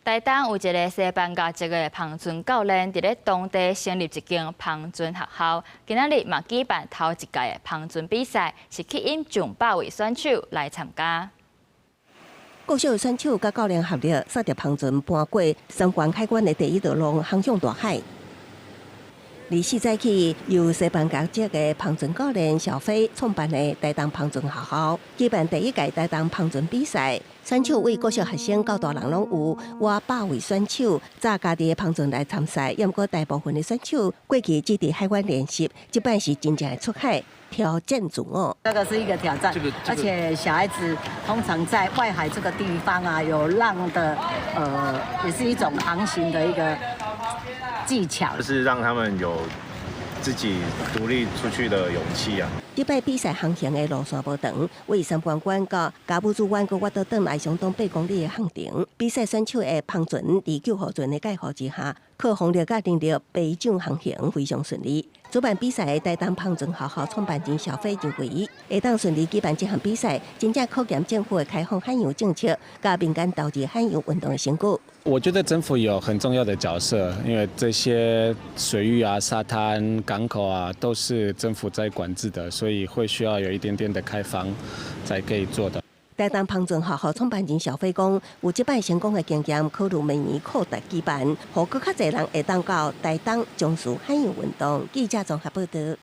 台東有一個西班牙籍的旁船教練，佇咧當地成立一間旁船學校。今仔日嘛舉辦頭一屆的旁船比賽，是吸引上百位選手來參加。國小選手甲教練合力，剎着旁船搬過三關海關的第一道路，航向大海。24載起，由西班牙籍的旁船教練小飛創辦的台東旁船學校，舉辦第一屆台東旁船比賽。選手為國小學生到大人攏有，約100位選手揸家己的旁船來參賽。不過大部分的選手過去只佇海灣練習，這擺是真正的出海挑戰自我。這個是一個挑戰，而且小孩子通常在外海這個地方啊，有浪的，也是一種航行的一個技巧，就是讓他們有自己獨立出去的勇氣啊。這擺比賽航行的路線無長，為三關灣到嘉義主灣，我倒轉來相當8公里的航程。比賽選手的旁船在救護船的介護之下，靠風力甲能力爬上航行非常順利。主辦比賽的台東旁船學校創辦人小飛認為，會當順利舉辦這項比賽，真正考驗政府的開放海洋政策，甲民間投入海洋運動的成果。我覺得政府有很重要的角色，因為這些水域啊、沙灘、港口啊，都是政府在管制的，所以會需要有一點點的開放才可以做的。台東旁船學校創辦人小飛講，有這擺成功的經驗，考慮明年擴大舉辦，讓更較儕人會當到台東從事海洋運動。記者綜合報道。